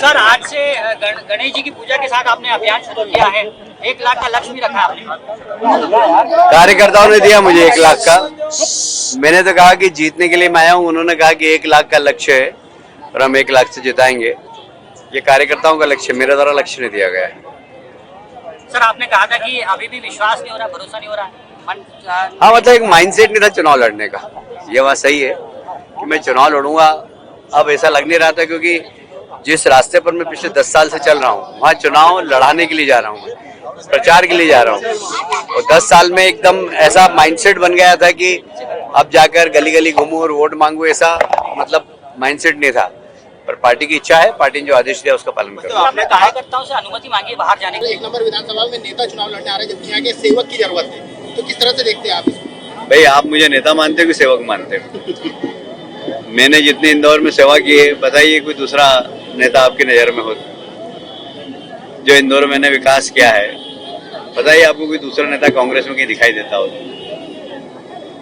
Sir आज से गणेश जी की पूजा के साथ आपने अभियान शुरू किया है, 1 लाख का लक्ष्य भी रखा आपने। कार्यकर्ताओं ने दिया मुझे 1 लाख का। मैंने तो कहा कि जीतने के लिए मैं आया हूँ, उन्होंने कहा कि 1 लाख का लक्ष्य है और हम 1 लाख से जिताएंगे। ये कार्यकर्ताओं का लक्ष्य, मेरे द्वारा लक्ष्य नहीं दिया गया है। सर आपने कहा था कि अभी भी विश्वास नहीं हो रहा, भरोसा नहीं हो रहा है। हाँ, मतलब एक माइंडसेट नहीं था चुनाव लड़ने का। ये बात सही है कि मैं चुनाव लड़ूंगा, अब ऐसा लग नहीं रहा था, क्योंकि जिस रास्ते पर मैं पिछले 10 साल से चल रहा हूँ वहाँ चुनाव लड़ाने के लिए जा रहा हूँ, प्रचार के लिए जा रहा हूँ। और 10 साल में एकदम ऐसा माइंडसेट बन गया था कि अब जाकर गली गली घूमूं और वोट मांगू, ऐसा मतलब माइंडसेट नहीं था। पर पार्टी की इच्छा है, पार्टी ने जो आदेश दिया उसका पालन करो। तो आपने कार्यकर्ताओं से अनुमति मांगी बाहर जाने की। 1 नंबर विधानसभा में नेता चुनाव लड़ने आ रहे हैं, जबकि यहाँ के सेवक की जरूरत है, तो किस तरह से देखते हैं आप इसको? भाई आप मुझे नेता मानते हो कि सेवक मानते हो? मैंने जितने इंदौर में सेवा की है, बताइए कोई दूसरा नेता आपकी नजर में हो जो इंदौर में मैंने विकास किया है, बताइए आपको कोई दूसरा नेता कांग्रेस में कहीं दिखाई देता हो?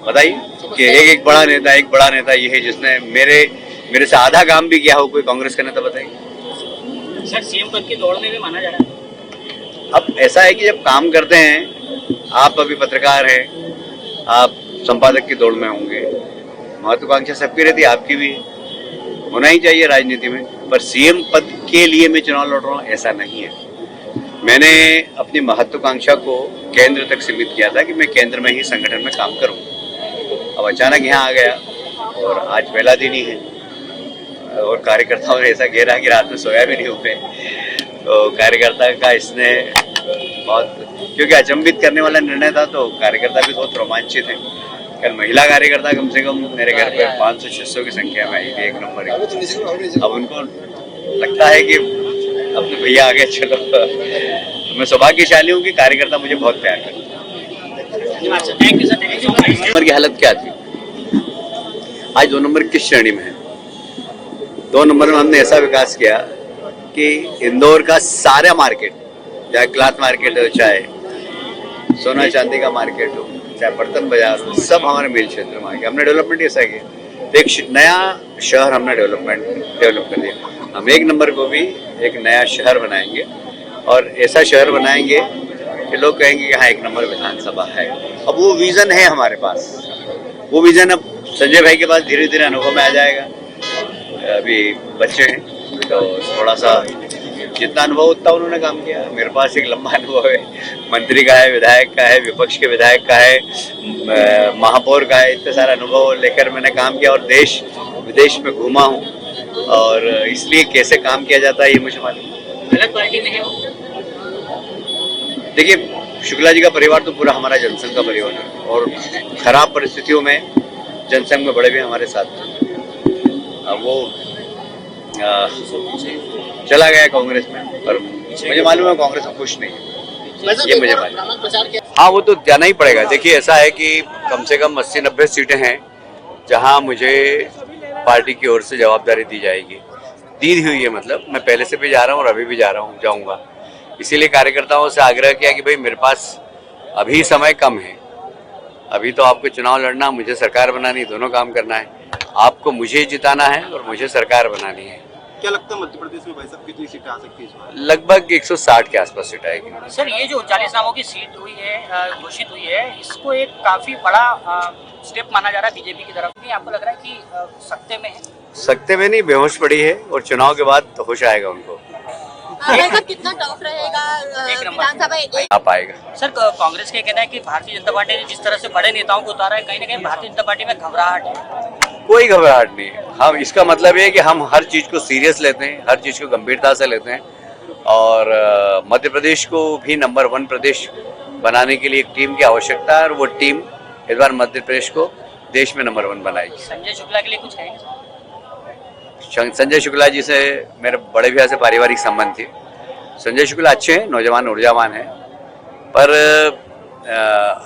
बताइए कि एक बड़ा नेता ये है जिसने मेरे से आधा काम भी किया हो, कोई कांग्रेस का नेता बताइए। सर सीएम पद की दौड़ में भी माना जा रहा है। अब ऐसा है कि जब काम करते हैं, आप अभी पत्रकार हैं, आप संपादक की दौड़ में होंगे, महत्वाकांक्षा सबकी रहती है, आपकी भी होना ही चाहिए राजनीति में। पर सीएम पद के लिए मैं चुनाव लड़ रहा हूँ ऐसा नहीं है। मैंने अपनी महत्वाकांक्षा को केंद्र तक सीमित किया था कि मैं केंद्र में ही संगठन में काम करूँ। अब अचानक यहाँ आ गया और आज पहला दिन ही है और कार्यकर्ताओं ने ऐसा घेरा कि रात में सोया भी नहीं हुए। तो कार्यकर्ता का इसने बहुत, क्योंकि अचंभित करने वाला निर्णय था, तो कार्यकर्ता भी बहुत रोमांचित है। कल महिला कार्यकर्ता कम से कम मेरे घर पे 500-600 की संख्या में आई थी, 1 नंबर की। अब उनको लगता है कि अपने भैया आ गए, चलो। तो मैं सौभाग्यशाली हूँ कि कार्यकर्ता मुझे बहुत प्यार करते हैं। Thank you sir, thank you. 2 number की हालत क्या थी, आज 2 नंबर किस श्रेणी में है? 2 नंबर में हमने ऐसा विकास किया कि इंदौर का सारा मार्केट, चाहे क्लॉथ मार्केट हो, चाहे सोना चांदी का मार्केट हो, चाहे बर्तन बाजार हो, सब हमारे मेल क्षेत्र में आ गया। हमने डेवलपमेंट ऐसा किया, एक नया शहर हमने डेवलप कर दिया। हम 1 नंबर को भी एक नया शहर बनाएंगे और ऐसा शहर बनाएंगे कि लोग कहेंगे कि हाँ 1 नंबर विधानसभा है। अब वो विजन है हमारे पास, वो विजन अब संजय भाई के पास धीरे धीरे अनुभव में आ जाएगा। अभी बच्चे हैं तो थोड़ा सा जितना अनुभव उतना उन्होंने काम किया। मेरे पास एक लंबा अनुभव है, मंत्री का है, विधायक का है, विपक्ष के विधायक का है, महापौर का है। इतने सारा अनुभव लेकर मैंने काम किया और देश विदेश में घूमा हूँ और इसलिए कैसे काम किया जाता है ये मुझे मालूम। गलत पार्टी में है वो। देखिए, शुक्ला जी का परिवार तो पूरा हमारा जनसंघ का परिवार है और खराब परिस्थितियों में जनसंघ में बड़े भी हमारे साथ थे। अब वो चला गया कांग्रेस में, पर मुझे मालूम है कांग्रेस में खुश नहीं है, ये मुझे मालूम। हाँ, वो तो जाना ही पड़ेगा। देखिए, ऐसा है कि कम से कम 80-90 सीटें हैं जहां मुझे पार्टी की ओर से जवाबदारी दी जाएगी, दी हुई है। मतलब मैं पहले से भी जा रहा हूँ और अभी भी जा रहा हूँ, जाऊँगा। इसीलिए कार्यकर्ताओं से आग्रह किया कि भाई मेरे पास अभी समय कम है, अभी तो आपको चुनाव लड़ना, मुझे सरकार बनानी, दोनों काम करना है। आपको मुझे जिताना है और मुझे सरकार बनानी है। क्या लगता है मध्य प्रदेश में भाई साहब कितनी सीटें आ सकती है इस बार? लगभग 160 के आसपास सीट आएगी। सर ये जो 39 नामों की सीट हुई है, घोषित हुई है, इसको एक काफी बड़ा स्टेप माना जा रहा है बीजेपी की तरफ। नहीं आपको लग रहा है कि सकते में है? सकते में नहीं, बेहोश पड़ी है और चुनाव के बाद तो होश आएगा उनको। कितना टफ रहेगा विधानसभा आ पाएगा। सर कांग्रेस का कहना है कि भारतीय जनता पार्टी ने जिस तरह से बड़े नेताओं को उतारा है, कहीं ना कहीं भारतीय जनता पार्टी में घबराहट है। कोई घबराहट नहीं है। हम इसका मतलब ये है कि हम हर चीज को सीरियस लेते हैं, हर चीज को गंभीरता से लेते हैं और मध्य प्रदेश को भी नंबर 1 प्रदेश बनाने के लिए एक टीम की आवश्यकता है और वो टीम इस बार मध्य प्रदेश को देश में नंबर 1 बनाएगी। संजय शुक्ला के लिए कुछ है? संजय शुक्ला जी से मेरे बड़े भैया से पारिवारिक संबंध थे। संजय शुक्ला अच्छे हैं, नौजवान ऊर्जावान हैं, पर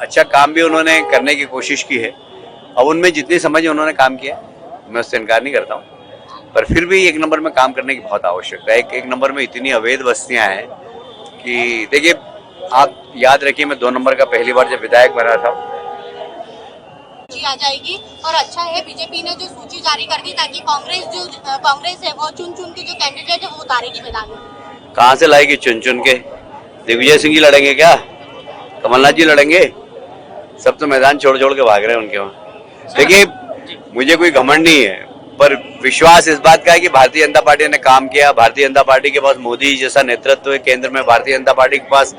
अच्छा काम भी उन्होंने करने की कोशिश की है। अब उनमें जितनी समझ उन्होंने काम किया, मैं उससे इनकार नहीं करता हूँ, पर फिर भी 1 नंबर में काम करने की बहुत आवश्यकता है। एक नंबर में इतनी अवैध बस्तियाँ हैं कि देखिए, आप याद रखिए, मैं 2 नंबर का पहली बार जब विधायक बना था सूची आ जाएगी और अच्छा है बीजेपी ने जो सूची जारी कर दी ताकि कांग्रेस है वो चुन चुन के जो कैंडिडेट है वो उतारेगी मैदान में। कहाँ से लाएगी चुन चुन के? दिग्विजय सिंह जी लड़ेंगे क्या? कमलनाथ जी लड़ेंगे? सब तो मैदान छोड़ छोड़ के भाग रहे हैं उनके वहाँ। देखिए, मुझे कोई घमंड नहीं है, पर विश्वास इस बात का है कि भारतीय जनता पार्टी ने काम किया। भारतीय जनता पार्टी के पास मोदी जैसा नेतृत्व है केंद्र में, भारतीय जनता पार्टी के पास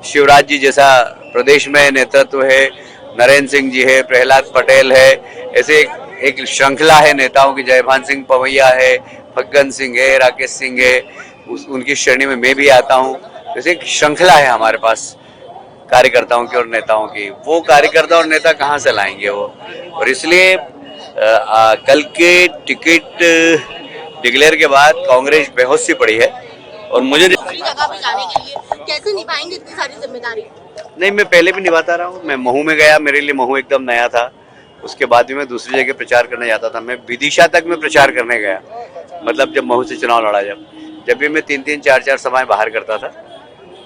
शिवराज जी जैसा प्रदेश में नेतृत्व है, नरेंद्र सिंह जी है, प्रहलाद पटेल है, ऐसे एक श्रृंखला है नेताओं की। जयभान सिंह पवैया है, फग्गन सिंह है, राकेश सिंह है, उनकी श्रेणी में मैं भी आता हूँ। जैसे एक श्रृंखला है हमारे पास कार्यकर्ताओं की और नेताओं की। वो कार्यकर्ता और नेता कहाँ से लाएंगे वो? और इसलिए कल के टिकट डिक्लेयर के बाद कांग्रेस बेहोश सी पड़ी है और मुझे दूसरी जगह पे जाने के लिए कैसे निभाएंगे इतनी सारी जिम्मेदारी? नहीं, मैं पहले भी निभाता रहा हूँ। मैं महू में गया, मेरे लिए महू एकदम नया था। उसके बाद भी मैं दूसरी जगह प्रचार करने जाता था। मैं विदिशा तक में प्रचार करने गया, मतलब जब महू से चुनाव लड़ा, जब भी मैं 3-3, 4-4 सभाएं बाहर करता था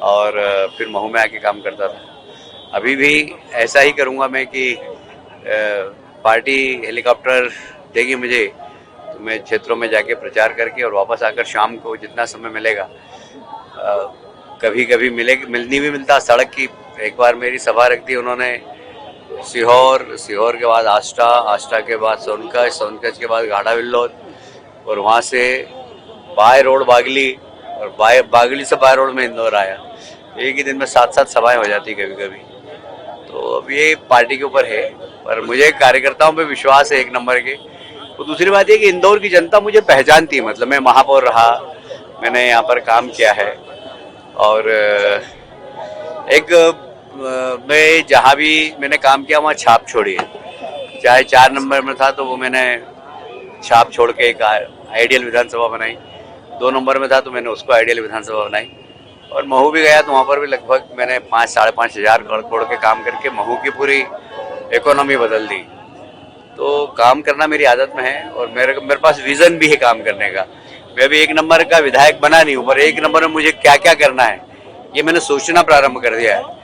और फिर महू में आके काम करता था। अभी भी ऐसा ही करूँगा मैं कि पार्टी हेलीकॉप्टर देगी मुझे तो मैं क्षेत्रों में जाके प्रचार करके और वापस आकर शाम को जितना समय मिलेगा, कभी कभी मिलनी भी मिलता। सड़क की एक बार मेरी सभा रख दी उन्होंने सीहोर के बाद आष्टा के बाद सोनकच के बाद गाढ़ा विल्लोद और वहाँ से बाय रोड बागली और बागली से बाय रोड में इंदौर आया। एक ही दिन में 7-7 सभाएं हो जाती कभी कभी। तो अब ये पार्टी के ऊपर है, पर मुझे कार्यकर्ताओं पे विश्वास है एक नंबर के। तो दूसरी बात ये कि इंदौर की जनता मुझे पहचानती है, मतलब मैं महापौर रहा, मैंने यहाँ पर काम किया है और मैं जहाँ भी मैंने काम किया वहाँ छाप छोड़ी है। चाहे 4 नंबर में था तो वो मैंने छाप छोड़ के एक आइडियल विधानसभा बनाई, 2 नंबर में था तो मैंने उसको आइडियल विधानसभा बनाई और महू भी गया तो वहाँ पर भी लगभग मैंने 5-5.5 हज़ार करोड़ के काम करके महू की पूरी इकोनॉमी बदल दी। तो काम करना मेरी आदत में है और मेरे पास विजन भी है काम करने का। मैं अभी 1 नंबर का विधायक बना नहीं हूँ, पर 1 नंबर में मुझे क्या क्या करना है ये मैंने सोचना प्रारंभ कर दिया है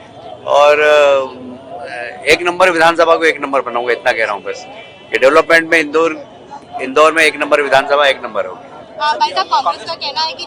और 1 नंबर विधानसभा को 1 नंबर बनाऊंगा, इतना कह रहा हूँ बस। ये डेवलपमेंट में इंदौर में 1 नंबर विधानसभा 1 नंबर होगी। भाई साहब, कांग्रेस का कहना है कि